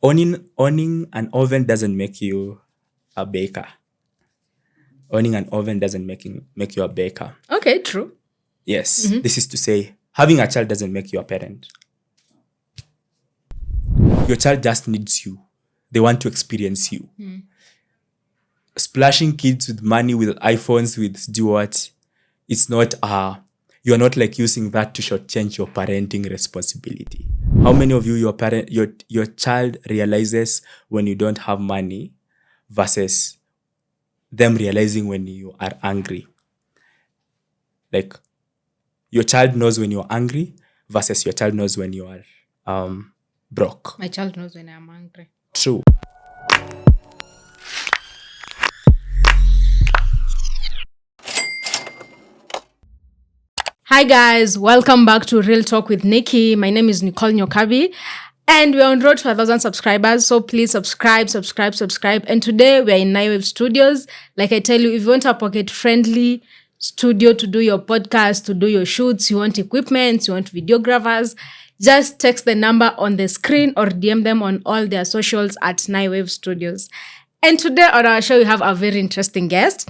owning an oven doesn't make you a baker. Owning an oven doesn't make you a baker. Okay, true. Yes. This is to say, having a child doesn't make you a parent. Your child just needs you. They want to experience you. Splashing kids with money, with iPhones, with do what? It's not you're not like using that to shortchange your parenting responsibility. How many of you your child realizes when you don't have money versus them realizing when you are angry? Like your child knows when you're angry versus your child knows when you are broke. My child knows when I'm angry. True. Hi guys, welcome back to Real Talk with Nikki. My name is Nicole Nyokabi and we're on road to 1,000 subscribers. So please subscribe. And today we're in Naiwave Studios. Like I tell you, if you want a pocket-friendly studio to do your podcast, to do your shoots, you want equipment, you want videographers, just text the number on the screen or DM them on all their socials at Naiwave Studios. And today on our show, we have a very interesting guest.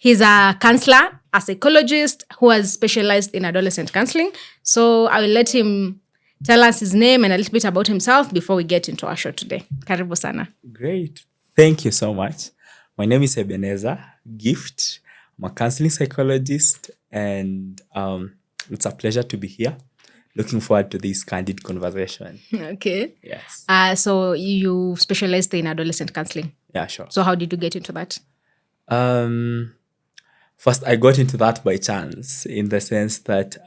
He's a counselor, a psychologist who has specialized in adolescent counseling. So I will let him tell us his name and a little bit about himself before we get into our show today. Karibu sana. Great. Thank you so much. My name is Ebenezer Gift. I'm a counseling psychologist and it's a pleasure to be here. Looking forward to this candid conversation. Okay. Yes. So you specialized in adolescent counseling. Yeah, sure. So how did you get into that? First, I got into that by chance, in the sense that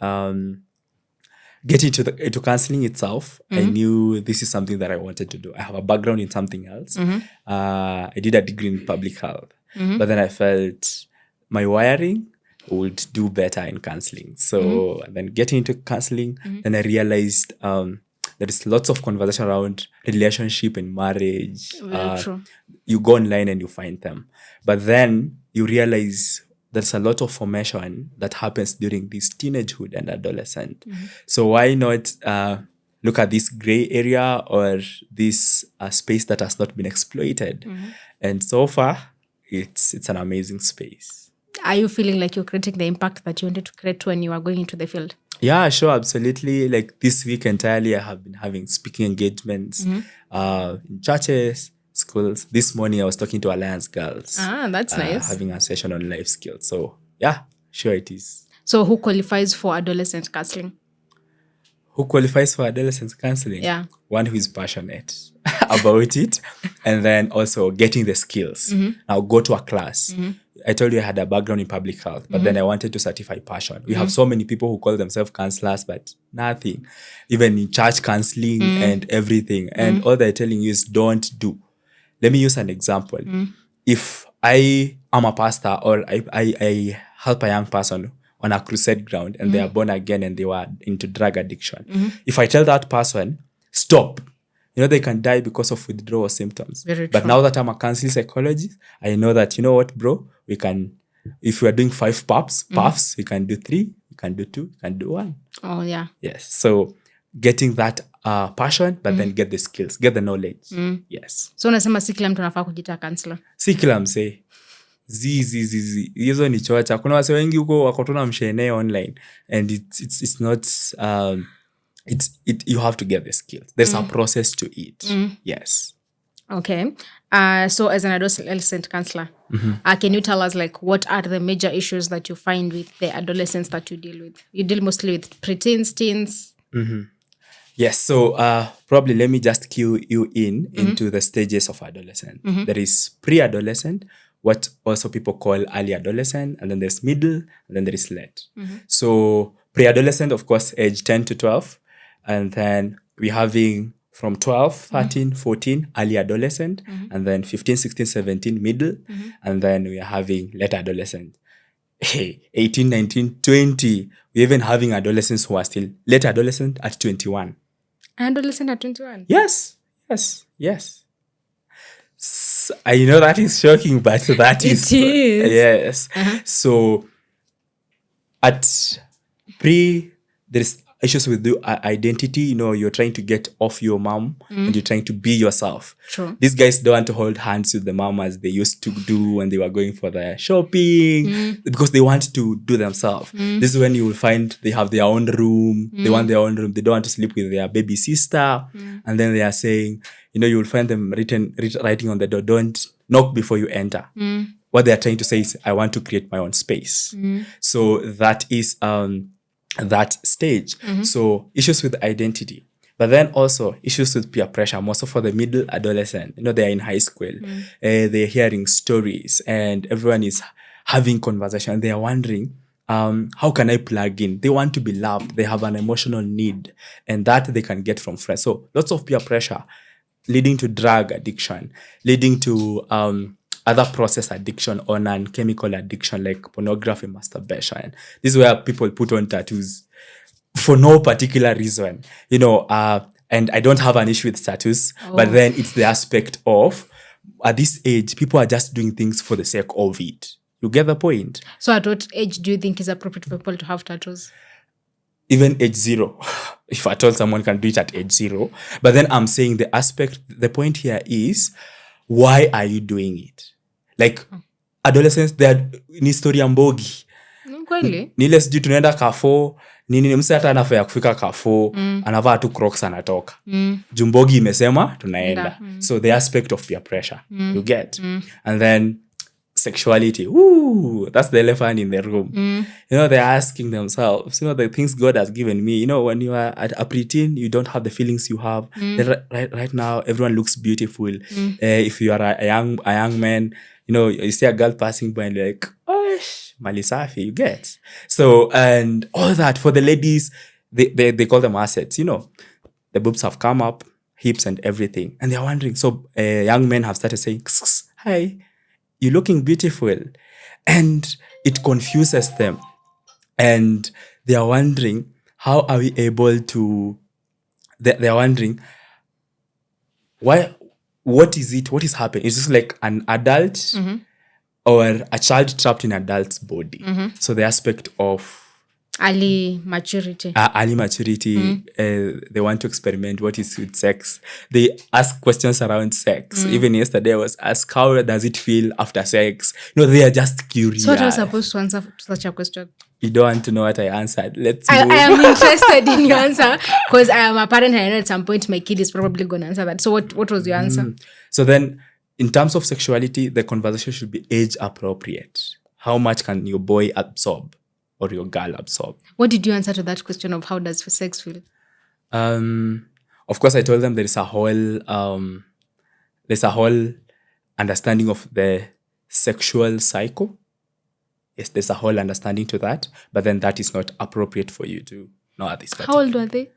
getting into counseling itself, I knew this is something that I wanted to do. I have a background in something else. I did a degree in public health, but then I felt my wiring would do better in counseling. So then getting into counseling, then I realized there is lots of conversation around relationship and marriage. True. You go online and you find them. But then you realize there's a lot of formation that happens during this teenagehood and adolescent. So why not look at this gray area or this space that has not been exploited? And so far, it's an amazing space. Are you feeling like you're creating the impact that you wanted to create when you are going into the field? Yeah, sure, absolutely. Like this week entirely, I have been having speaking engagements in churches, schools. This morning, I was talking to Alliance girls. That's nice. Having a session on life skills. So yeah, sure it is. So who qualifies for adolescent counseling? Who qualifies for adolescent counseling? Yeah. One who is passionate about it and then also getting the skills. Now go to a class. I told you I had a background in public health, but then I wanted to certify passion. We have so many people who call themselves counselors, but nothing. Even in church counseling and everything. And all they're telling you is don't do. Let me use an example. If I am a pastor or I help a young person on a crusade ground and they are born again and they were into drug addiction, if I tell that person, stop, they can die because of withdrawal symptoms. Very but true. Now that I'm a counseling psychologist, I know that, you know what, bro, we can, if we are doing 5 puffs, we can do 3, we can do 2, we can do 1. Oh, yeah. Yes. So getting that passion, but then get the skills, get the knowledge. Yes. So unasema si kila mtu anafaa kujita counselor? Si kila msee. Hizo ni chocha. Kuna wase wengi huko wako tuna mshene online and it's not you have to get the skills. There's a process to it. Yes. Okay. So as an adolescent counselor, can you tell us like what are the major issues that you find with the adolescents that you deal with? You deal mostly with preteens, teens. Yes. So probably let me just cue you into the stages of adolescent. There is pre-adolescent, what also people call early adolescent, and then there's middle, and then there is late. So pre-adolescent, of course, age 10 to 12. And then we're having from 12, 13, 14, early adolescent, and then 15, 16, 17, middle, and then we are having late adolescent. 18, 19, 20. We're even having adolescents who are still late adolescent at 21. Adolescent at 21? Yes. I know that is shocking, but that is. It is. Yes. So at pre, there is issues with the identity. You're trying to get off your mom and you're trying to be yourself. True. These guys don't want to hold hands with the mom as they used to do when they were going for their shopping because they want to do themselves. This is when you will find they have their own room. They want their own room. They don't want to sleep with their baby sister. And then they are saying, you will find them writing on the door, don't knock before you enter. What they are trying to say is, I want to create my own space. So that is that stage. So issues with identity, but then also issues with peer pressure, more so for the middle adolescent. They're in high school, they're hearing stories and everyone is having conversation. They are wondering, how can I plug in? They want to be loved. They have an emotional need, and that they can get from friends. So lots of peer pressure leading to drug addiction, leading to other process addiction or non-chemical addiction like pornography, masturbation. This is where people put on tattoos for no particular reason, and I don't have an issue with tattoos, but then it's the aspect of, at this age, people are just doing things for the sake of it. You get the point? So at what age do you think is appropriate for people to have tattoos? Even age 0. If I told someone can do it at age 0. But then I'm saying the point here is, why are you doing it? Like, adolescents, ni story ya Mbogi. Kweli? Ni ile sijui tunaenda kafo, nini msi hata anafaa ya kufika kafo, anavaa tu Crocs anatoka. Mbogi imesema, tunaenda. So the aspect of peer pressure, you get. And then sexuality, that's the elephant in the room. They're asking themselves, the things God has given me. When you are at a preteen, you don't have the feelings you have. Right now, everyone looks beautiful. If you are a young man, you see a girl passing by and you're like, oh, mali safi, you get. So, and all that for the ladies, they call them assets. The boobs have come up, hips and everything, and they're wondering. So, young men have started saying, hi, you're looking beautiful, and it confuses them, and they are wondering, how are we able to? They are wondering, why? What is it? What is happening? Is this like an adult or a child trapped in an adult's body? So the aspect of early maturity. They want to experiment. What is with sex? They ask questions around sex. Even yesterday I was asked, how does it feel after sex? They are just curious. So what are you supposed to answer to such a question? You don't want to know what I answered. Let's move. I am interested in your answer because I am a parent and I know at some point my kid is probably going to answer that. So what was your answer? So then, in terms of sexuality, the conversation should be age appropriate. How much can your boy absorb or your girl absorb? What did you answer to that question of how does sex feel? Of course, I told them there's a whole understanding of the sexual cycle. Yes, there's a whole understanding to that, but then that is not appropriate for you to know at this point. How old were they?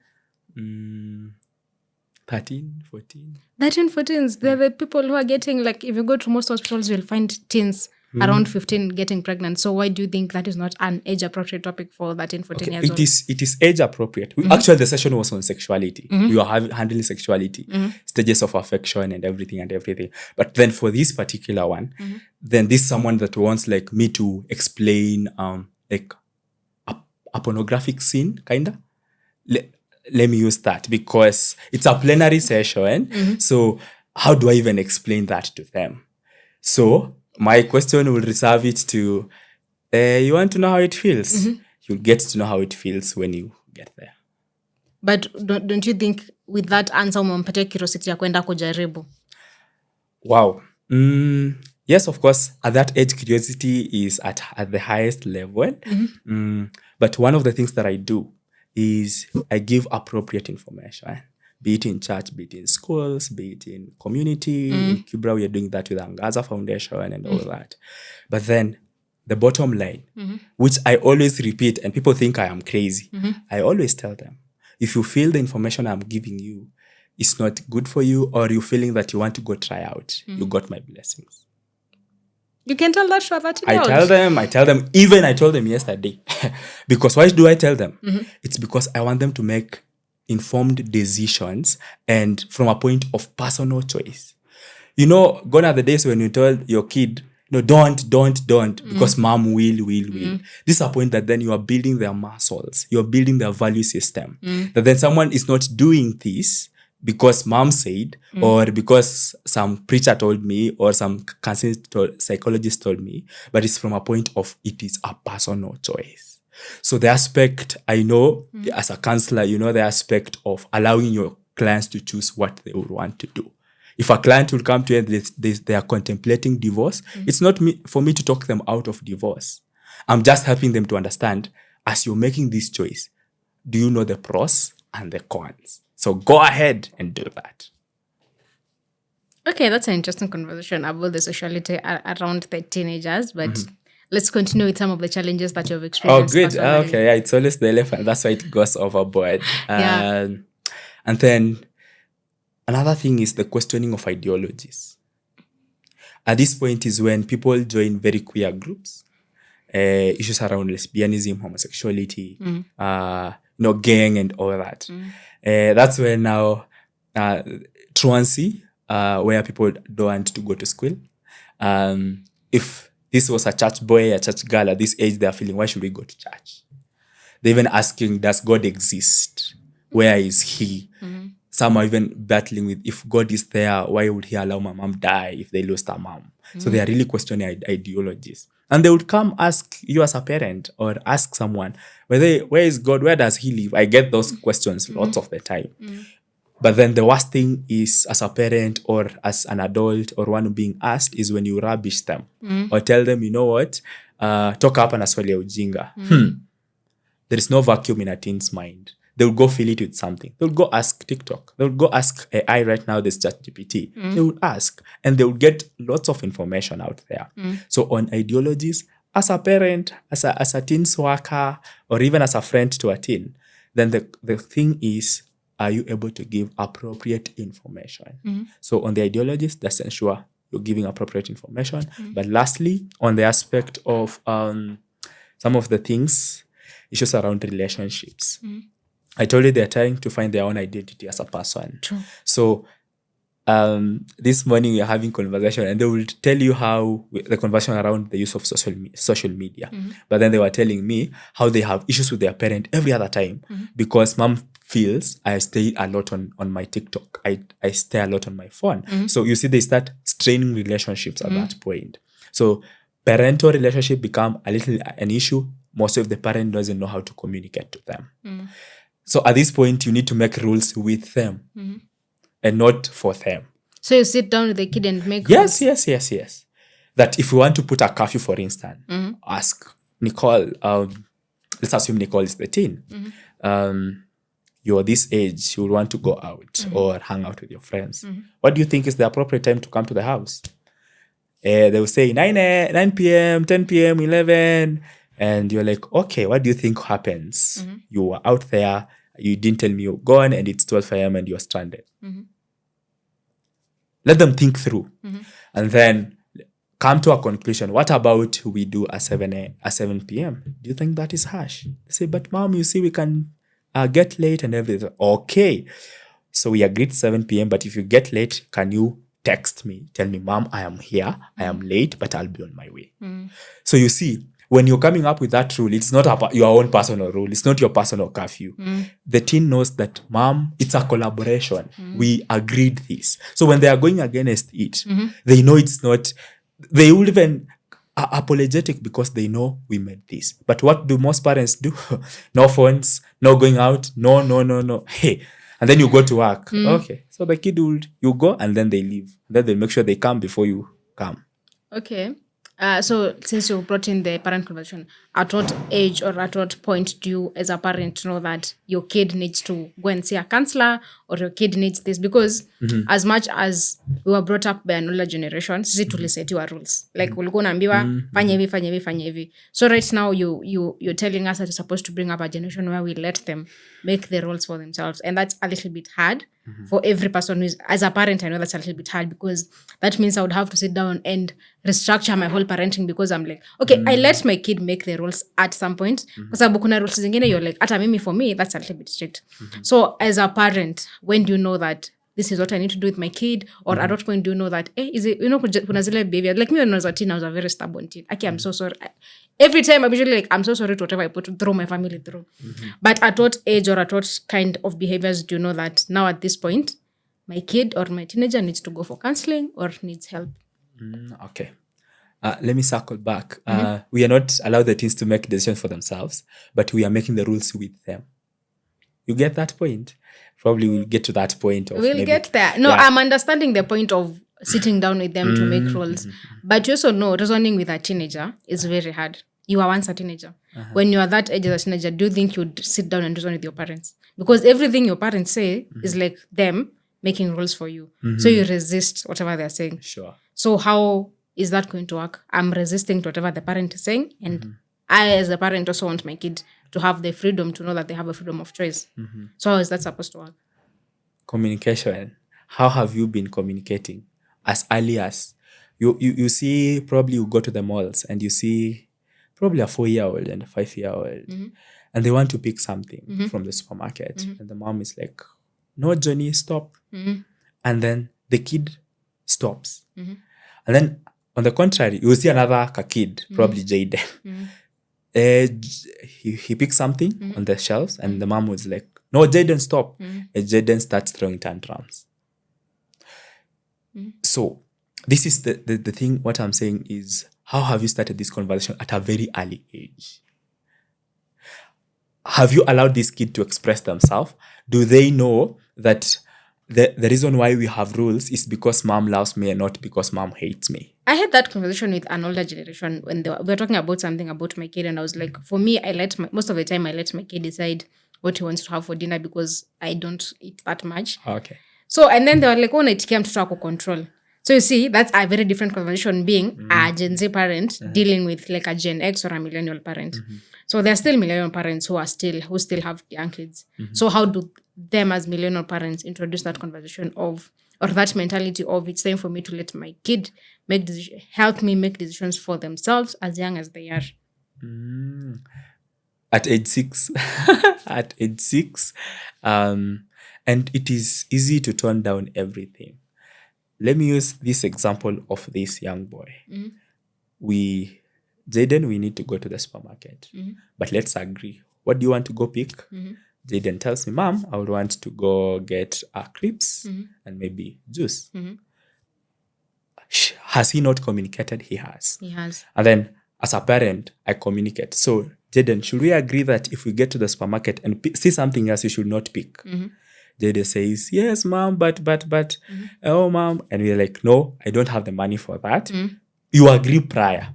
13, 14. 13, 14s. They're the people who are getting, like, if you go to most hospitals, you'll find teens around 15 getting pregnant. So why do you think that is not an age-appropriate topic for 13, 14 years old? It is age-appropriate. Actually, the session was on sexuality. We were handling sexuality, stages of affection and everything. But then for this particular one, then this someone that wants like me to explain like a pornographic scene, kind of. Let me use that because it's a plenary session. So how do I even explain that to them? So my question will reserve it to, you want to know how it feels? You'll get to know how it feels when you get there. But don't you think with that answer umempatia curiosity ya kwenda kujaribu? Wow. Yes, of course, at that age, curiosity is at the highest level. But one of the things that I do is I give appropriate information, be it in church, be it in schools, be it in community. In Cuba, we are doing that with Angaza Foundation and all that. But then the bottom line, which I always repeat, and people think I am crazy, I always tell them, if you feel the information I'm giving you is not good for you, or you're feeling that you want to go try out, you got my blessings. You can tell that to other I tell them, even I told them yesterday. Because why do I tell them? It's because I want them to make informed decisions and from a point of personal choice. Gone are the days when you told your kid, no, don't, because mom will. This is a point that then you are building their muscles, you're building their value system. That then someone is not doing this because mom said, or because some preacher told me, or some counseling psychologist told me, but it's from a point of it is a personal choice. So the aspect, I know as a counselor, you know the aspect of allowing your clients to choose what they would want to do. If a client will come to you and they are contemplating divorce, it's not for me to talk them out of divorce. I'm just helping them to understand, as you're making this choice, do you know the pros and the cons? So go ahead and do that. Okay, that's an interesting conversation about the sexuality around the teenagers, but let's continue with some of the challenges that you've experienced. Oh, good. Personally. Okay, yeah, it's always the elephant. That's why it goes overboard. Yeah. And then another thing is the questioning of ideologies. At this point is when people join very queer groups, issues around lesbianism, homosexuality, gang and all that. That's where now truancy, where people don't want to go to school. If this was a church boy, a church girl at this age, they're feeling, why should we go to church? They're even asking, does God exist? Where is he? Some are even battling with, if God is there, why would he allow my mom die if they lost her mom? So they are really questioning ideologies. And they would come ask you as a parent, or ask someone, where is God? Where does he live? I get those questions lots of the time. But then the worst thing is, as a parent or as an adult or one being asked, is when you rubbish them or tell them, you know what, toka hapa na swali ya ujinga. There is no vacuum in a teen's mind. They'll go fill it with something. They'll go ask TikTok. They'll go ask AI right now, there's ChatGPT. They will ask, and they'll get lots of information out there. So on ideologies, as a parent, as a teen's worker, or even as a friend to a teen, then the thing is, are you able to give appropriate information? So on the ideologies, that's ensure you're giving appropriate information. But lastly, on the aspect of some of the things, issues around relationships. I told you they're trying to find their own identity as a person. True. So this morning we are having conversation, and they will tell you how the conversation around the use of social media. But then they were telling me how they have issues with their parent every other time because mom feels I stay a lot on my TikTok. I stay a lot on my phone. So you see, they start straining relationships at that point. So parental relationship become a little an issue. Most of the parent doesn't know how to communicate to them. So at this point, you need to make rules with them and not for them. So you sit down with the kid and make rules? Yes. That if you want to put a curfew, for instance, ask Nicole, let's assume Nicole is the teen. You're this age, you will want to go out or hang out with your friends. What do you think is the appropriate time to come to the house? They will say 9 p.m., 10 p.m., 11. And you're like, okay, what do you think happens? You were out there, you didn't tell me you're gone, and it's 12 a.m. and you're stranded. Let them think through. And then come to a conclusion. What about we do a 7 p.m.? Do you think that is harsh? They say, but mom, you see, we can get late and everything. Okay. So we agreed 7 p.m. But if you get late, can you text me? Tell me, mom, I am here. I am late, but I'll be on my way. So you see, when you're coming up with that rule, it's not your own personal rule. It's not your personal curfew. The teen knows that, mom, it's a collaboration. We agreed this. So when they are going against it, they know it's not, they will even apologetic because they know we made this. But what do most parents do? No phones, no going out, no. Hey, and then you go to work. Okay, so the kid you go and then they leave. Then they make sure they come before you come. Okay. So since you brought in the parent conversation, at what age or at what point do you as a parent know that your kid needs to go and see a counselor or your kid needs this? Because as much as we were brought up by an older generation, sisi tulisetiwa rules. Like ulikuwa unaambiwa fanya hivi. So right now you're telling us that you're supposed to bring up a generation where we let them make the rules for themselves. And that's a little bit hard for every person who's, as a parent, I know that's a little bit hard because that means I would have to sit down and restructure my whole parenting because I'm like, okay, I let my kid make the rules at some point. Kwa sababu kuna rules zingine you're like, ata mimi, for me, that's a little bit strict. So as a parent, when do you know that this is what I need to do with my kid, or at what point do you know that, is it, kuna zile behavior, like me when I was a teen, I was a very stubborn teen. Okay, I'm so sorry. Every time I'm usually like, I'm so sorry to whatever I put through my family through. But at what age or at what kind of behaviors do you know that now at this point, my kid or my teenager needs to go for counseling or needs help? Okay. Let me circle back. We are not allowed the teens to make decisions for themselves, but we are making the rules with them. You get that point? Probably we'll get to that point. We'll get there. No, I'm understanding the point of sitting down with them to make rules. But you also know reasoning with a teenager is very hard. You are once a teenager. When you are that age as a teenager, do you think you'd sit down and reason with your parents? Because everything your parents say is like them making rules for you. So you resist whatever they're saying. Sure. So how is that going to work? I'm resisting to whatever the parent is saying. And I, as a parent, also want my kid to have the freedom to know that they have a freedom of choice. So how is that supposed to work? Communication. How have you been communicating as early as you see? Probably you go to the malls and you see probably a 4-year-old and a 5-year-old, and they want to pick something from the supermarket, and the mom is like, "No, Johnny, stop!" And then the kid stops, and then on the contrary, you will see another kid, probably Jaden. He picks something on the shelves, and the mom was like, "No, Jaden, stop!" And Jaden starts throwing tantrums. So this is the thing. What I'm saying is, how have you started this conversation at a very early age? Have you allowed this kid to express themselves? Do they know that the reason why we have rules is because mom loves me and not because mom hates me? I had that conversation with an older generation when we were talking about something about my kid, and I was like, for me, most of the time I let my kid decide what he wants to have for dinner because I don't eat that much. Okay. So, and then they were like, oh, naitikia mtoto wako control. So you see, that's a very different conversation being a Gen Z parent dealing with like a Gen X or a millennial parent. So there are still millennial parents who still have young kids. So how do them as millennial parents introduce that conversation of, or that mentality of, it's time for me to let my kid help me make decisions for themselves as young as they are? At age 6. At age 6. And it is easy to turn down everything. Let me use this example of this young boy. Jaden, we need to go to the supermarket. But let's agree. What do you want to go pick? Jaden tells me, Mom, I would want to go get crepes and maybe juice. Has he not communicated? He has. He has. And then as a parent, I communicate. So, Jaden, should we agree that if we get to the supermarket and see something else, you should not pick? Jaden says, yes, Mom, but, oh, Mom. And we're like, no, I don't have the money for that. You agree prior.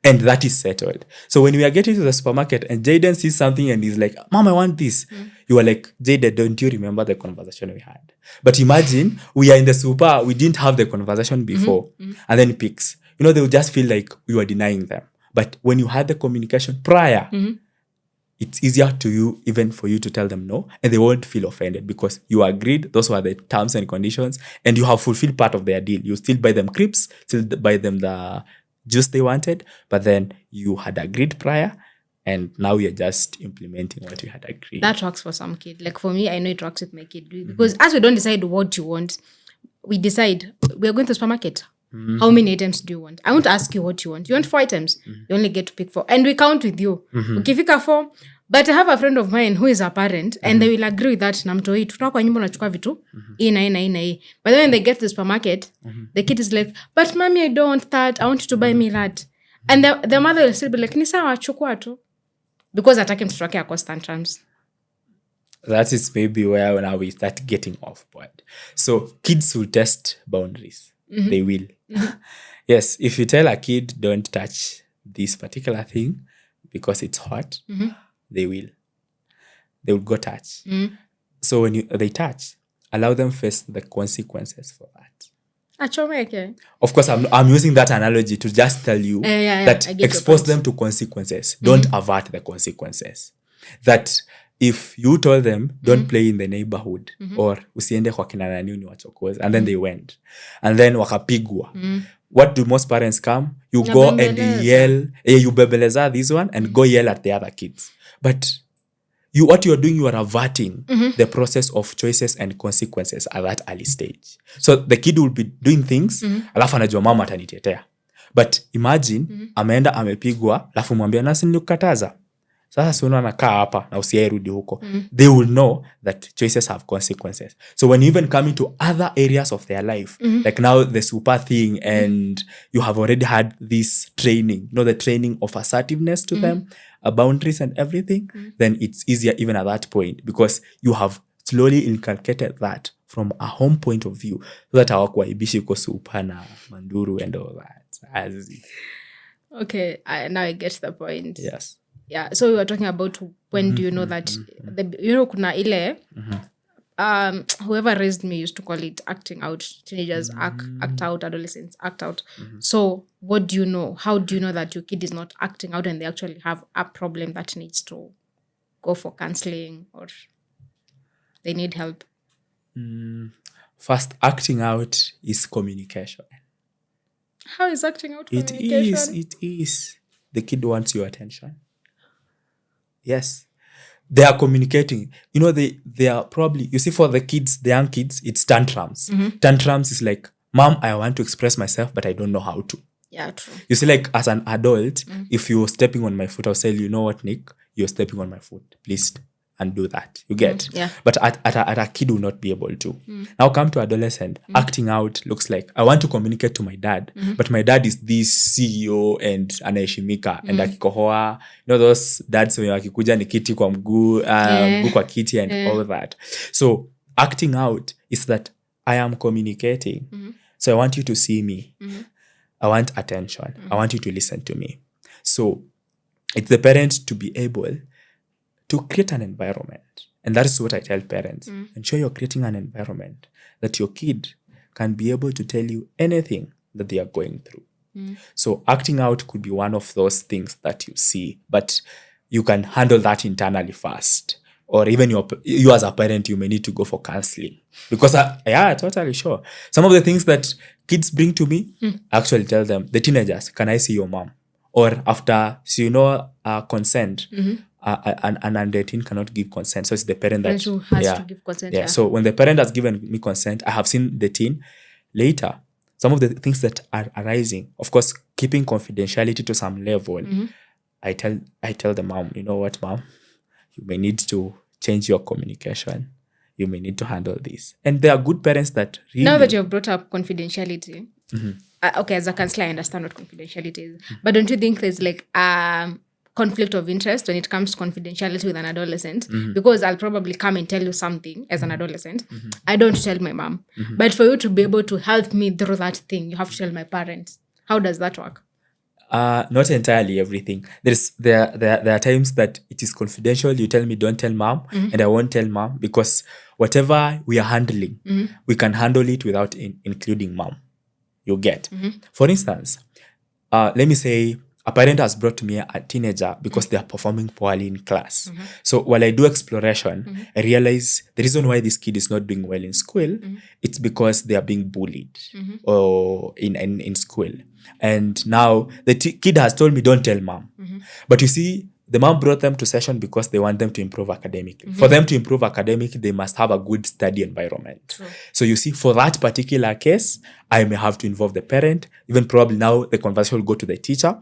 And that is settled. So when we are getting to the supermarket and Jaden sees something and he's like, Mom, I want this. You are like, Jaden, don't you remember the conversation we had? But imagine we are in the super, we didn't have the conversation before. And then picks. They will just feel like we were denying them. But when you had the communication prior, it's easier to you, even for you to tell them no, and they won't feel offended because you agreed. Those were the terms and conditions, and you have fulfilled part of their deal. You still buy them crepes, still buy them the juice they wanted, but then you had agreed prior, and now you're just implementing what you had agreed. That works for some kid. Like for me, I know it works with my kid because as we don't decide what you want, we decide we're going to the supermarket. How many items do you want? I won't ask you what you want. You want 4 items. You only get to pick 4. And we count with you. Ukifika 4. But I have a friend of mine who is a parent and they will agree with that. Na mtoi, tutoka kwa nyumba unachukua vitu. Ina. But then when they get to the supermarket, the kid is like, but mommy, I don't want that. I want you to buy me that. And the mother will still be like, ni sawa, chukua tu. Because atake mtoto wake akos tantrums. That is maybe where now we start getting off board. So kids will test boundaries. They will. Yes, if you tell a kid don't touch this particular thing because it's hot, they will go touch. So when they touch, allow them face the consequences for that. Achomeke. Of course, I'm using that analogy to just tell you that expose them to consequences. Don't avert the consequences. That if you told them, don't play in the neighborhood, or usiende kwa kina nani uniwachokoze, and then they went, and then wakapigwa. What do most parents come? You go and yell, you bebeleza this one, and go yell at the other kids. But what you're doing, you are averting the process of choices and consequences at that early stage. So the kid will be doing things, alafu anajua mama atanitetea. But imagine, ameenda amepigwa, alafu mwambia nasi nilikukataza. Sasa si unaona kaa hapa na usiairudi huko. They will know that choices have consequences. So when you even come into other areas of their life, like now the super thing, and you have already had this training, the training of assertiveness to them, boundaries and everything, then it's easier even at that point because you have slowly inculcated that from a home point of view, so that hawakuaibishi kwa super na manduru and all that. Okay, now I get the point. Yes. Yeah, so we were talking about when do you know that kuna ile whoever raised me used to call it acting out. Teenagers act out, adolescents act out. So what do you know? How do you know that your kid is not acting out and they actually have a problem that needs to go for counseling or they need help? First, acting out is communication. How is acting out communication? It is. The kid wants your attention. Yes. They are communicating. They are probably, you see, for the kids, the young kids, it's tantrums. Tantrums is like, Mom, I want to express myself, but I don't know how to. Yeah, true. You see, like as an adult, if you're stepping on my foot, I'll say, you know what, Nick, you're stepping on my foot. Please undo that. You get? Yeah. But at a kid will not be able to. Now come to adolescent. Acting out looks like, I want to communicate to my dad, but my dad is this CEO and anaheshimika and akikohoa. Those dads when akikuja ni kiti kwa mguu, mguu kwa kiti and all that. So acting out is that I am communicating. So I want you to see me. I want attention. I want you to listen to me. So it's the parent to be able to create an environment. And that is what I tell parents. Ensure you're creating an environment that your kid can be able to tell you anything that they are going through. So acting out could be one of those things that you see, but you can handle that internally first. Or even you as a parent, you may need to go for counseling. Because, totally sure. Some of the things that kids bring to me, I actually tell them, the teenagers, can I see your mom? Or after, consent, an under 18 cannot give consent. So it's the parent that has to give consent. Yeah. So when the parent has given me consent, I have seen the teen. Later, some of the things that are arising, of course, keeping confidentiality to some level, I tell the mom, you know what, mom? You may need to change your communication. You may need to handle this. And there are good parents that really... Now that you've brought up confidentiality, okay, as a counselor, I understand what confidentiality is. But don't you think there's like conflict of interest when it comes to confidentiality with an adolescent? Because I'll probably come and tell you something as an adolescent. I don't tell my mom. But for you to be able to help me through that thing, you have to tell my parents. How does that work? Not entirely everything. There are times that it is confidential. You tell me, don't tell mom, and I won't tell mom because whatever we are handling, we can handle it without including mom. You get. For instance, let me say a parent has brought me a teenager because they are performing poorly in class. So while I do exploration, I realize the reason why this kid is not doing well in school, it's because they are being bullied or in school. And now the kid has told me, don't tell mom. But you see, the mom brought them to session because they want them to improve academically. For them to improve academically, they must have a good study environment. True. So you see, for that particular case, I may have to involve the parent. Even probably now the conversation will go to the teacher.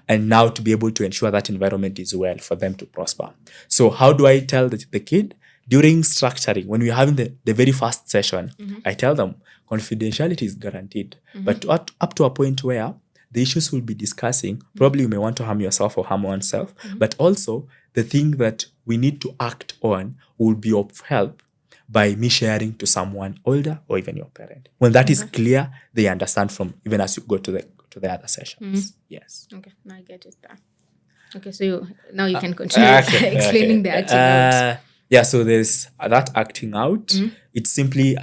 And now to be able to ensure that environment is well for them to prosper. So how do I tell the kid? During structuring, when we're having the very first session, I tell them confidentiality is guaranteed. But up to a point where the issues we'll be discussing, probably you may want to harm yourself or harm oneself, but also the thing that we need to act on will be of help by me sharing to someone older or even your parent. When that is clear, they understand from even as you go to the other sessions. Yes. Okay, now I get it. Okay, so now you can continue explaining the acting out. Yeah, so there's that acting out. It's simply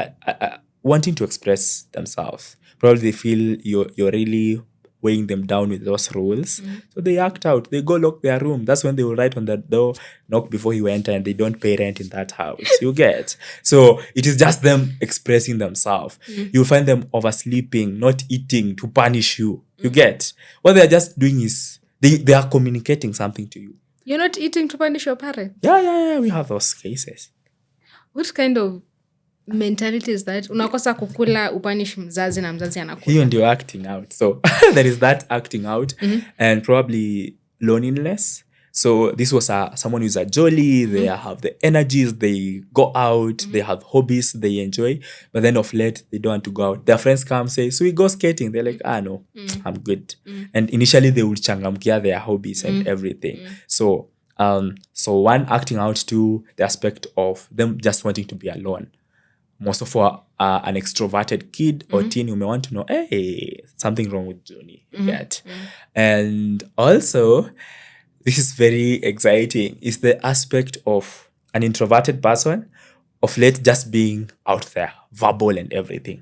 wanting to express themselves. Probably they feel you're really weighing them down with those rules. So they act out. They go lock their room. That's when they will write on the door, knock before you enter, and they don't pay rent in that house. You get. So it is just them expressing themselves. You'll find them oversleeping, not eating to punish you. You get. What they're just doing is they are communicating something to you. You're not eating to punish your parents? Yeah, we have those cases. What kind of mentality is that? Unakosa kukula upanish mzazi na mzazi anakula. Hiyo ndio acting out. So there is that acting out and probably loneliness. So this was someone who's a jolly, they have the energies, they go out, they have hobbies, they enjoy. But then of late, they don't want to go out. Their friends come say, so we go skating. They're like, no, I'm good. And initially they would changamkia their hobbies and everything. So one, acting out to the aspect of them just wanting to be alone. Most of an extroverted kid or teen, you may want to know, hey, something wrong with Johnny. And also, this is very exciting, is the aspect of an introverted person of late just being out there, verbal and everything.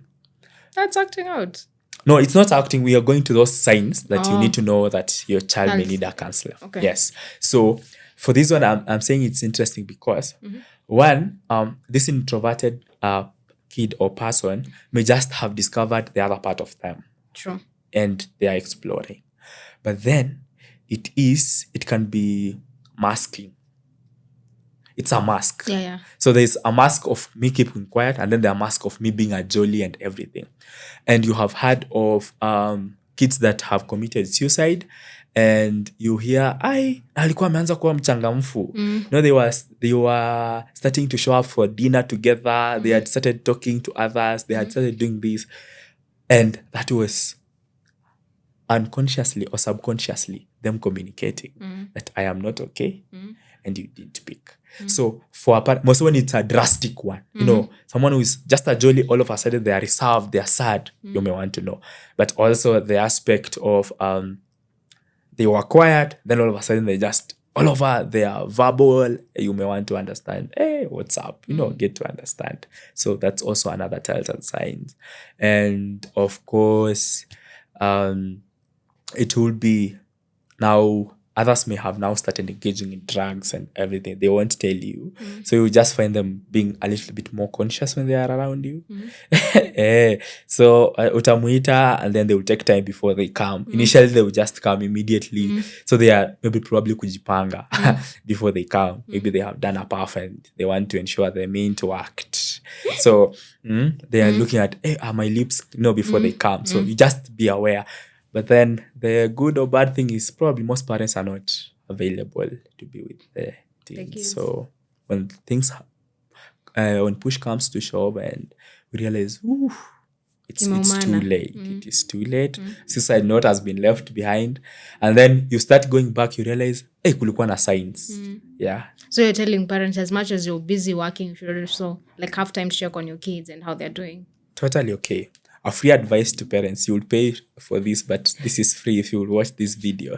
That's acting out. No, it's not acting. We are going to those signs that you need to know that your child may need a counselor. Okay. Yes. So for this one, I'm saying it's interesting because one, this introverted kid or person may just have discovered the other part of them. True. And they are exploring. But then it can be masking. It's a mask. Yeah. So there's a mask of me keeping quiet, and then there's a mask of me being a jolly and everything. And you have heard of kids that have committed suicide, and you hear, alikuwa ameanza kuwa mchangamfu. They were starting to show up for dinner together. They had started talking to others. They had started doing this. And that was unconsciously or subconsciously them communicating that I am not okay and you didn't pick. So for most when it's a drastic one, someone who is just a jolly, all of a sudden they are reserved, they are sad, you may want to know. But also the aspect of they were quiet, then all of a sudden they just all over, they are verbal, you may want to understand, hey, what's up? Get to understand. So that's also another telltale sign. And of course, it will be now others may have now started engaging in drugs and everything. They won't tell you. So you just find them being a little bit more conscious when they are around you. So utamuita, and then they will take time before they come. Initially, they will just come immediately. So they are maybe probably kujipanga before they come. Maybe they have done a puff and they want to ensure they mean to act. So they are looking at, hey, are my lips, before they come. So you just be aware. But then the good or bad thing is probably most parents are not available to be with the teens. So when when push comes to shove and we realize, it's too late. It is too late. Suicide note has been left behind. And then you start going back, you realize, hey, kulikuwa na signs. Yeah. So you're telling parents, as much as you're busy working, you should also have time to check on your kids and how they're doing. Totally okay. A free advice to parents, you will pay for this, but this is free if you will watch this video,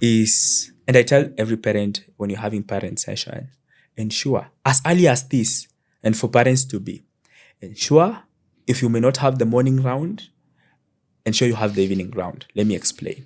and I tell every parent when you're having parent session, ensure as early as this, and for parents to be, ensure if you may not have the morning round, ensure you have the evening round. Let me explain.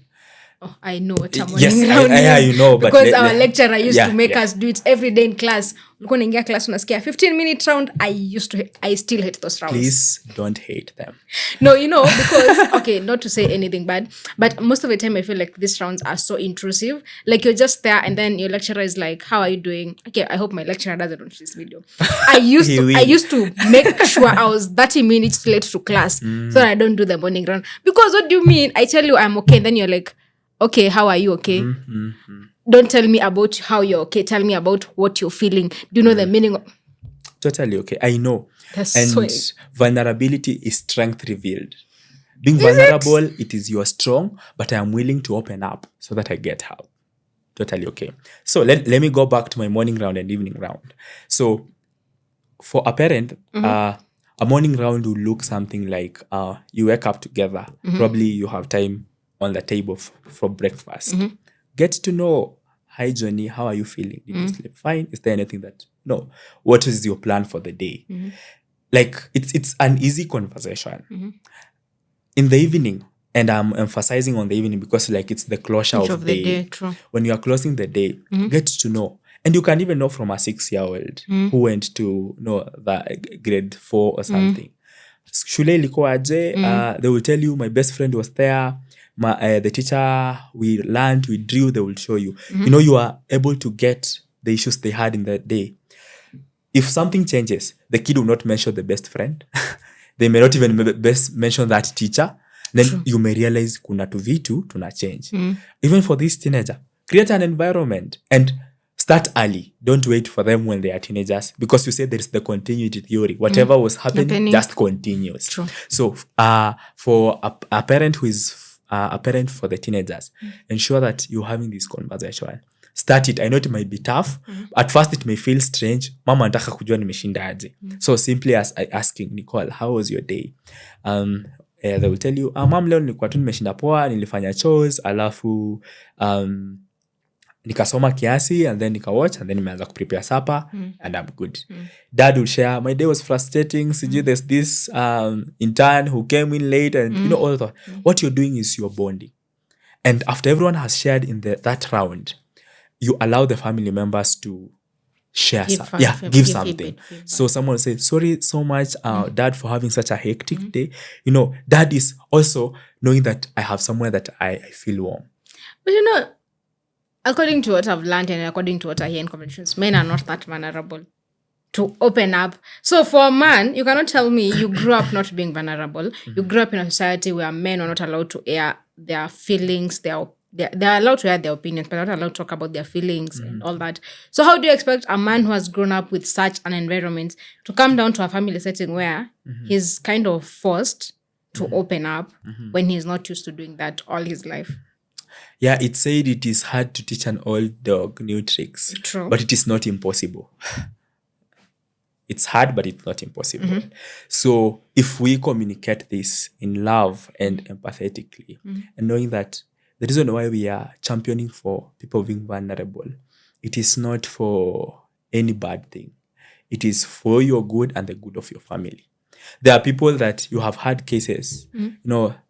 Oh, I know what a morning round is. Yeah, you know. Because our lecturer used to make us do it every day in class. Ulikuwa unaingia class unasikia 15-minute round. I still hate those rounds. Please don't hate them. No, because, okay, not to say anything bad, but most of the time I feel like these rounds are so intrusive. Like you're just there and then your lecturer is like, how are you doing? Okay, I hope my lecturer doesn't watch this video. I used to make sure I was 30 minutes late to class so that I don't do the morning round. Because what do you mean? I tell you I'm okay and then you're like, okay, how are you okay? Don't tell me about how you're okay. Tell me about what you're feeling. Do you know the meaning of... Totally okay. I know. That's and vulnerability is strength revealed. Being vulnerable, it is you're strong, but I am willing to open up so that I get help. Totally okay. So let me go back to my morning round and evening round. So for a parent, a morning round will look something like you wake up together. Probably you have time on the table for breakfast. Get to know, hi Johnny, how are you feeling? Did you sleep fine? Is there anything that, no? What is your plan for the day? Like it's an easy conversation. In the evening, and I'm emphasizing on the evening because it's the closure of the day. True. When you are closing the day, get to know. And you can even know from a 6-year-old who went to the grade 4 or something. Shule ilikuwa aje? They will tell you, my best friend was there. the teacher, we learned, we drew, they will show you. You are able to get the issues they had in that day. If something changes, the kid will not mention the best friend. They may not even mention that teacher. Then you may realize kuna tu vitu tuna change. Even for this teenager, create an environment and start early. Don't wait for them when they are teenagers, because you say there is the continuity theory. Whatever was happening just continues. True. So for a parent who is a parent for the teenagers, ensure that you're having this conversation. Start it. I know it might be tough. At first it may feel strange. Mama nataka kujua nimeshinda aje. So simply as asking Nicole, how was your day? They will tell you, mom, leo nilikuwa tu nimeshinda poa, nilifanya chores, alafu nikasoma kiasi, and then nikawatch, and then nimeanza kuprepare supper, and I'm good. Dad will share, my day was frustrating. There's this intern who came in late, and all that. What you're doing is you're bonding. And after everyone has shared in that round, you allow the family members to share give something. Feedback. So someone will say, sorry so much, Dad, for having such a hectic day. Dad is also knowing that I have somewhere that I feel warm. But according to what I've learned and according to what I hear in conversations, men are not that vulnerable to open up. So for a man, you cannot tell me you grew up not being vulnerable. You grew up in a society where men are not allowed to air their feelings, they're allowed to air their opinions, but not allowed to talk about their feelings and all that. So how do you expect a man who has grown up with such an environment to come down to a family setting where he's kind of forced to open up when he's not used to doing that all his life? Yeah, it's said it is hard to teach an old dog new tricks. True. But it is not impossible. It's hard, but it's not impossible. So if we communicate this in love and empathetically, and knowing that the reason why we are championing for people being vulnerable, it is not for any bad thing. It is for your good and the good of your family. There are people that you have had cases,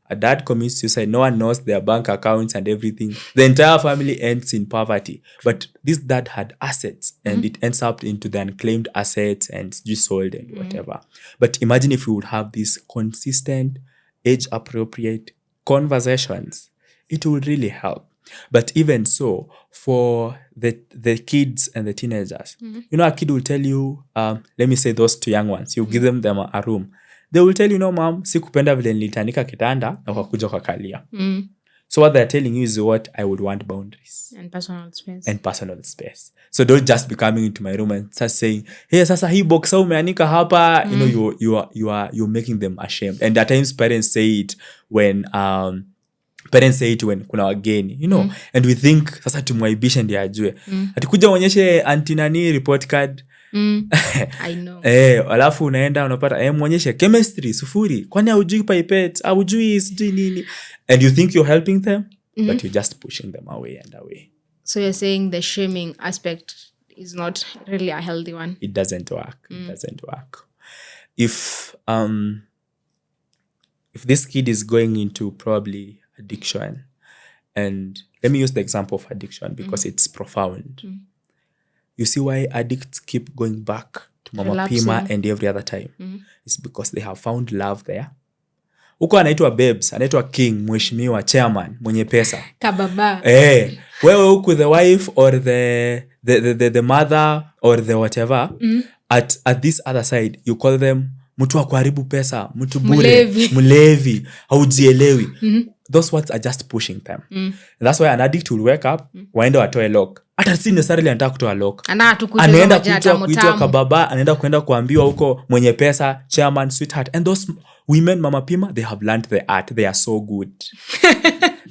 a dad commits suicide, no one knows their bank accounts and everything. The entire family ends in poverty. But this dad had assets, and it ends up into the unclaimed assets and just sold and whatever. But imagine if we would have these consistent, age-appropriate conversations. It would really help. But even so, for the kids and the teenagers, a kid will tell you, let me say those two young ones, you give them a room. They will tell you, no, mom, sikupenda vile nilitanika kitanda na ukakuja ukakalia. So what they're telling you is what I would want boundaries. And personal space. So don't just be coming into my room and start saying, hey, sasa hii boxa umeanika hapa. You're making them ashamed. And at times parents say it when kuna wageni, and we think sasa tumwaibishe ndiye ajue. Atikuja uonyeshe anti nani report card. I know. Alafu unaenda unapata muonyeshe chemistry 0, kwani hujui pipette, hujui sijui nini, and you think you're helping them, but you're just pushing them away and away. So you're saying the shaming aspect is not really a healthy one. It doesn't work. It doesn't work. If this kid is going into probably addiction, and let me use the example of addiction because it's profound. You see why addicts keep going back to Mama Pima and every other time? It's because they have found love there. Uko anaitwa Babes, anaitwa King, mheshimiwa, chairman, mwenye pesa. Kababa. Wewe uko the wife or the mother or the whatever, at this other side, you call them mtu wa kuharibu pesa, mtu bure, mlevi, haujielewi. Those words are just pushing them. And that's why an addict will wake up, waende watoe lock. Hata si necessarily anataka kutoa lock. Anaenda kuitwa kababa, anaenda kuenda kuambiwa huko mwenye pesa, chairman, sweetheart. And those women, Mama Pima, they have learned the art. They are so good.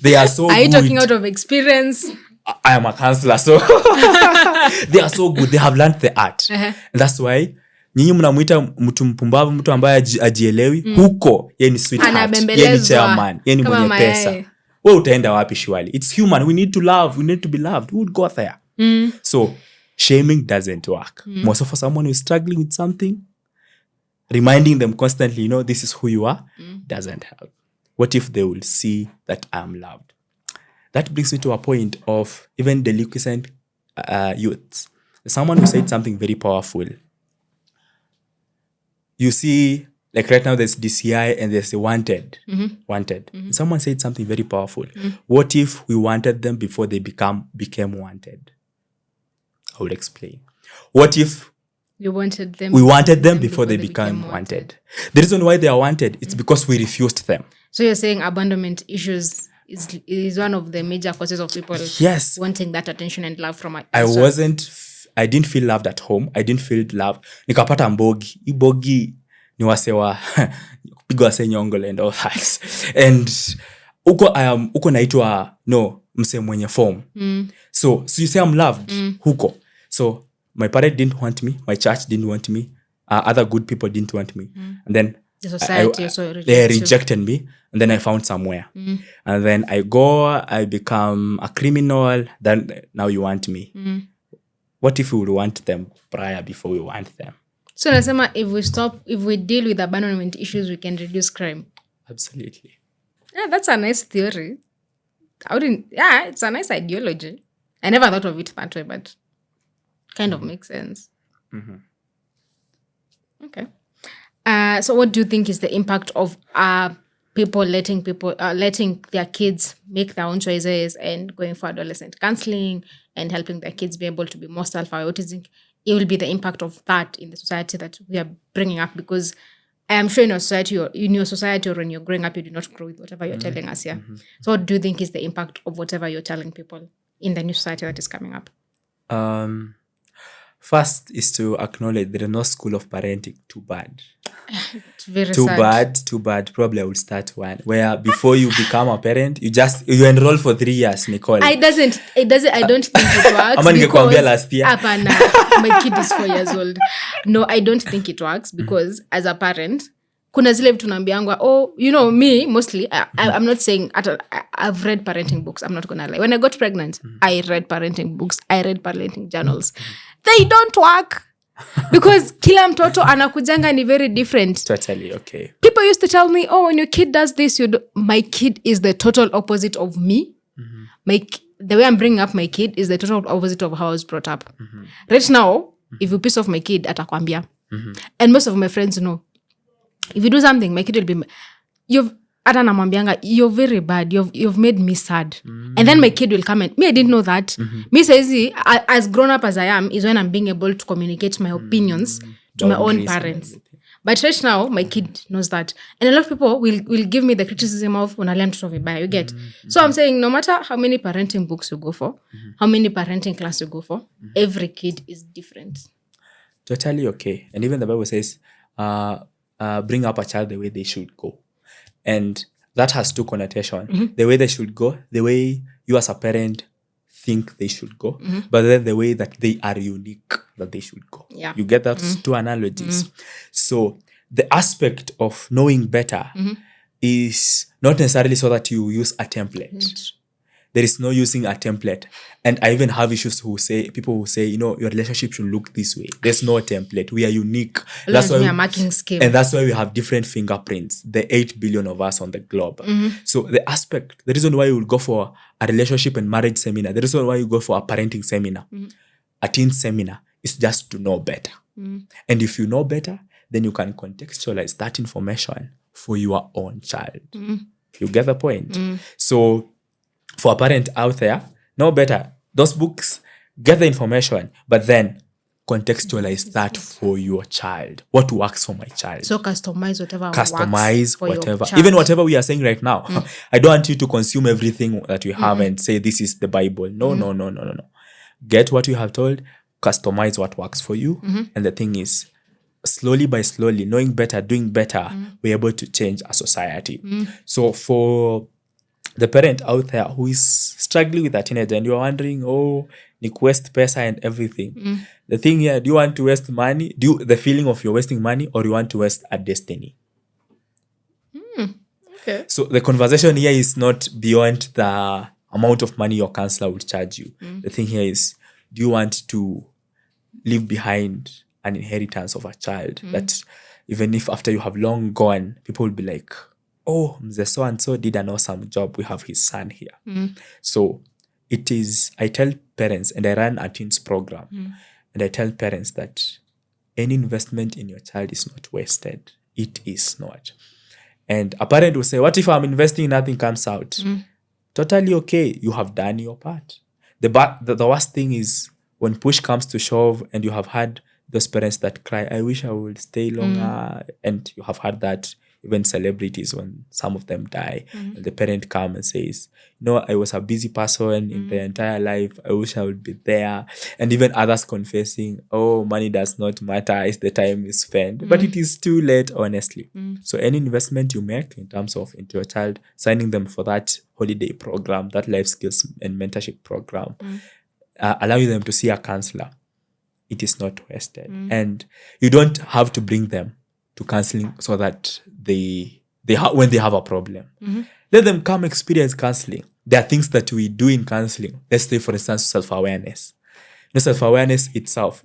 They are so good. Are you talking out of experience? I am a counselor, so they are so good. They have learned the art. And that's why nyinyi mnamuita mtu mpumbavu, mtu ambaye ajielewi, huko yeye ni sweetheart, yeye ni chairman, yeye ni mwenye pesa. Wewe utaenda wapi shwali? It's human. We need to love. We need to be loved. We would go there. So shaming doesn't work. Most of someone who is struggling with something, reminding them constantly, this is who you are, doesn't help. What if they will see that I'm loved? That brings me to a point of even delinquent youths. Someone who said something very powerful. You see like right now there's DCI and there's the wanted. Wanted. Someone said something very powerful. What if we wanted them before they became wanted? I will explain. What if we wanted them before they became wanted? The reason why they are wanted, it's because we refused them. So you're saying abandonment issues is one of the major causes of people wanting that attention and love from I didn't feel loved at home. I didn't feel loved. Nikapata mbogi. Ibogi ni wasewa kupigwa wase nyongole and all that. And uko naitwa mse mwenye form. So you say I'm loved huko. So my parents didn't want me, my church didn't want me, other good people didn't want me. And then the society they rejected me, and then I found somewhere. And then I become a criminal, then now you want me. What if we would want them prior before we want them? So nasema if we deal with abandonment issues, we can reduce crime. Absolutely. Yeah, that's a nice theory. It's a nice ideology. I never thought of it that way, but kind of makes sense. Okay. So what do you think is the impact of people letting their kids make their own choices and going for adolescent counseling and helping their kids be able to be more self-aware? What do you think it will be the impact of that in the society that we are bringing up? Because I am sure in your society or when you're growing up, you do not grow with whatever you're telling us here. So what do you think is the impact of whatever you're telling people in the new society that is coming up? First is to acknowledge there is no school of parenting. Too bad. It's very sad. Too bad. Probably I will start one where before you become a parent, you enroll for 3 years, Nicole. I don't think it works. Ama ningekwambia last year. Apana, my kid is 4 years old. No, I don't think it works because as a parent, kuna zile vitu naambiangwa, me mostly, I'm not saying, I've read parenting books. I'm not gonna lie. When I got pregnant, I read parenting books. I read parenting journals. They don't work. Because kila mtoto anakujanga ni very different. Totally, okay. People used to tell me, when your kid does this, my kid is the total opposite of me. The way I'm bringing up my kid is the total opposite of how I was brought up. Right now, if you piss off my kid, atakwambia. And most of my friends know. If you do something, my kid will be... You're very bad. You've made me sad. And then my kid will comment. Me, I didn't know that. Me says, as grown up as I am, is when I'm being able to communicate my opinions to my own parents. But right now, my kid knows that. And a lot of people will give me the criticism of unalea mtoto vibaya, you get. So I'm saying, no matter how many parenting books you go for, how many parenting classes you go for, every kid is different. Totally okay. And even the Bible says, bring up a child the way they should go. And that has two connotations. The way they should go, the way you as a parent think they should go, but then the way that they are unique that they should go. Yeah. You get that? Two analogies. So the aspect of knowing better is not necessarily so that you use a template. There is no using a template. And I even have people who say, your relationship should look this way. There's no template. We are unique. That's why we are marking scheme. And that's why we have different fingerprints, the 8 billion of us on the globe. So the reason why you will go for a relationship and marriage seminar, the reason why you go for a parenting seminar, a teen seminar, is just to know better. And if you know better, then you can contextualize that information for your own child. You get the point? So for a parent out there, know better. Those books, get the information, but then contextualize that for your child. What works for my child? So customize whatever works for whatever. Your child. Even whatever we are saying right now. I don't want you to consume everything that you have and say this is the Bible. No. Get what you have told, customize what works for you. And the thing is, slowly by slowly, knowing better, doing better, we're able to change a society. So for the parent out there who is struggling with a teenager and you're wondering, ni waste pesa and everything. The thing here, do you want to waste money? The feeling of you're wasting money, or you want to waste a destiny? Okay. So the conversation here is not beyond the amount of money your counselor will charge you. The thing here is, do you want to leave behind an inheritance of a child that even if after you have long gone, people will be like, Mzee so-and-so did an awesome job. We have his son here. So it is, I tell parents, and I run a teens program, and I tell parents that any investment in your child is not wasted. it is not. And a parent will say, what if I'm investing, nothing comes out? Totally okay. You have done your part. The worst thing is when push comes to shove and you have had those parents that cry, I wish I would stay longer. And you have had that, even celebrities, when some of them die, and the parent comes and says, no, I was a busy person in the entire life. I wish I would be there. And even others confessing, oh, money does not matter. It's the time you spend. But it is too late, honestly. So any investment you make in terms of into your child, signing them for that holiday program, that life skills and mentorship program, allowing them to see a counselor, it is not wasted. And you don't have to bring them to counseling so that when they have a problem. Let them come experience counseling. There are things that we do in counseling. Let's say, for instance, self-awareness. Self-awareness itself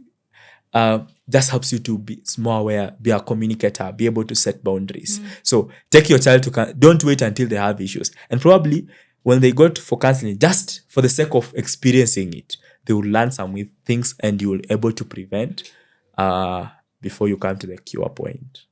just helps you to be more aware, be a communicator, be able to set boundaries. So take your child to don't wait until they have issues. And probably when they go for counseling, just for the sake of experiencing it, they will learn some things and you will be able to prevent before you come to the cure point.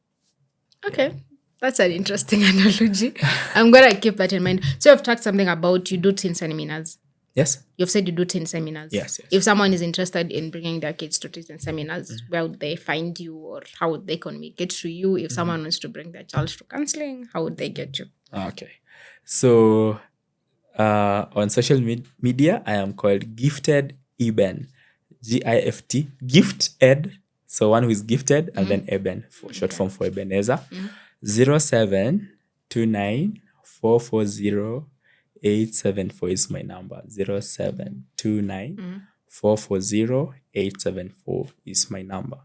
Okay. That's an interesting analogy. I'm going to keep that in mind. So you've talked something about you do teen seminars. Yes. You've said you do teen seminars. Yes. If someone is interested in bringing their kids to teen seminars, where would they find you, or how would they communicate to you? If someone wants to bring their child to counseling, how would they get you? Okay. So on social media, I am called Gifted Eben. GIFT. Gift Ed. So one who is gifted, and then Eben, for short form for Ebenezer. 0729440874 is my number. 0729440874 is my number.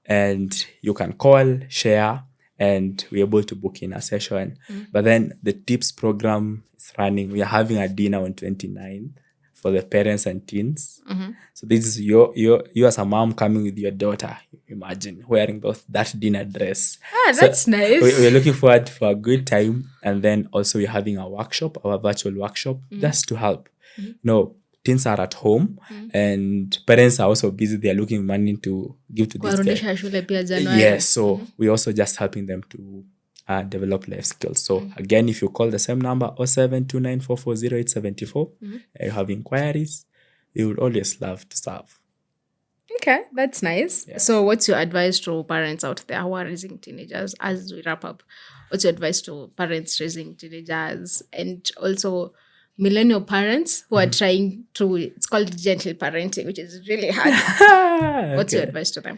And you can call, share, and we're able to book in a session. But then the tips program is running. We are having a dinner on 29th for the parents and teens. So this is you as a mom coming with your daughter. Imagine wearing that dinner dress. That's nice. We're looking forward for a good time. And then also we're having a workshop, our virtual workshop, just to help. Teens are at home and parents are also busy. They are looking money to give to these kids. Yes, so we're also just helping them to develop life skills. So again, if you call the same number, 0729440874, you have inquiries, we would always love to serve. Okay, that's nice. Yeah. So what's your advice to parents out there who are raising teenagers as we wrap up? What's your advice to parents raising teenagers and also millennial parents who are trying to, it's called gentle parenting, which is really hard. What's your advice to them?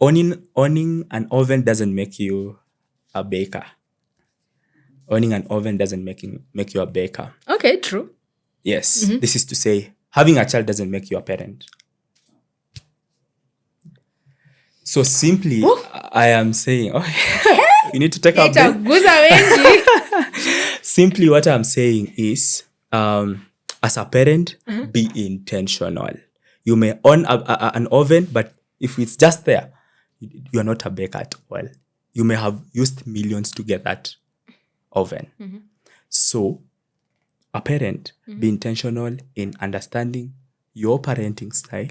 Owning an oven doesn't make you a baker. Owning an oven doesn't make you a baker. Okay, true. Yes. This is to say, having a child doesn't make you a parent. So simply, I am saying, you need to take a break. Simply what I'm saying is, as a parent, be intentional. You may own an oven, but if it's just there, you are not a baker at all. You may have used millions to get that oven. So, a parent, be intentional in understanding your parenting style,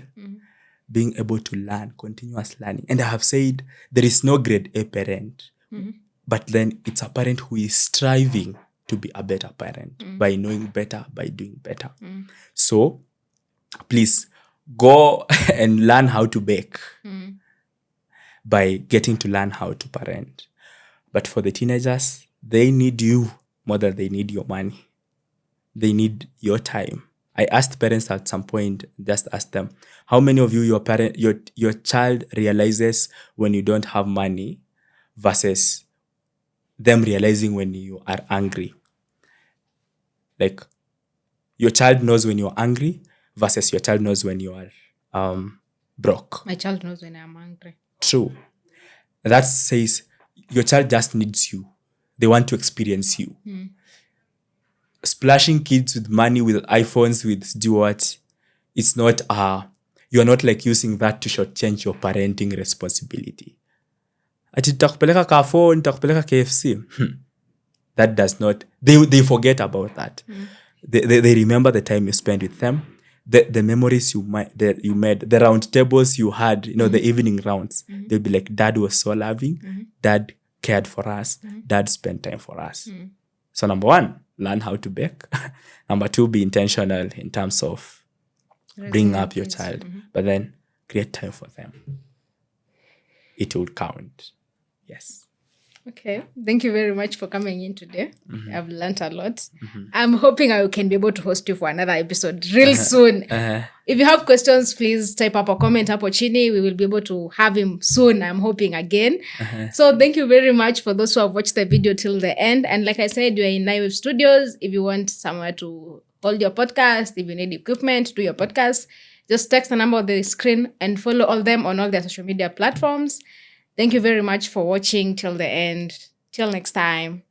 being able to learn, continuous learning. And I have said there is no grade A parent, but then it's a parent who is striving to be a better parent by knowing better, by doing better. So, please go and learn how to bake by getting to learn how to parent. But for the teenagers, they need you more than they need your money. They need your time. I asked parents at some point, just ask them, how many of you, your child realizes when you don't have money versus them realizing when you are angry? Like, your child knows when you're angry versus your child knows when you are broke. My child knows when I'm angry. True. That says your child just needs you. They want to experience you. Splashing kids with money, with iPhones, with do what? It's not, you're not like using that to shortchange your parenting responsibility. Ati nitakupeleka Carrefour, nitakupeleka KFC. That does not, they forget about that. They remember the time you spend with them. the memories you made, the round tables you had, the evening rounds, they'll be like, Dad was so loving, Dad cared for us, Dad spent time for us. So number one, learn how to bake. Number two, be intentional in terms of bringing up your child, but then create time for them. It will count. Yes. Okay. Thank you very much for coming in today. I've learned a lot. I'm hoping I can be able to host you for another episode real soon. If you have questions, please type up a comment up chini. We will be able to have him soon. I'm hoping again. So thank you very much for those who have watched the video till the end. And like I said, you're in Naiwave Studios. If you want somewhere to hold your podcast, if you need equipment to do your podcast, just text the number on the screen and follow all them on all their social media platforms. Thank you very much for watching till the end. Till next time.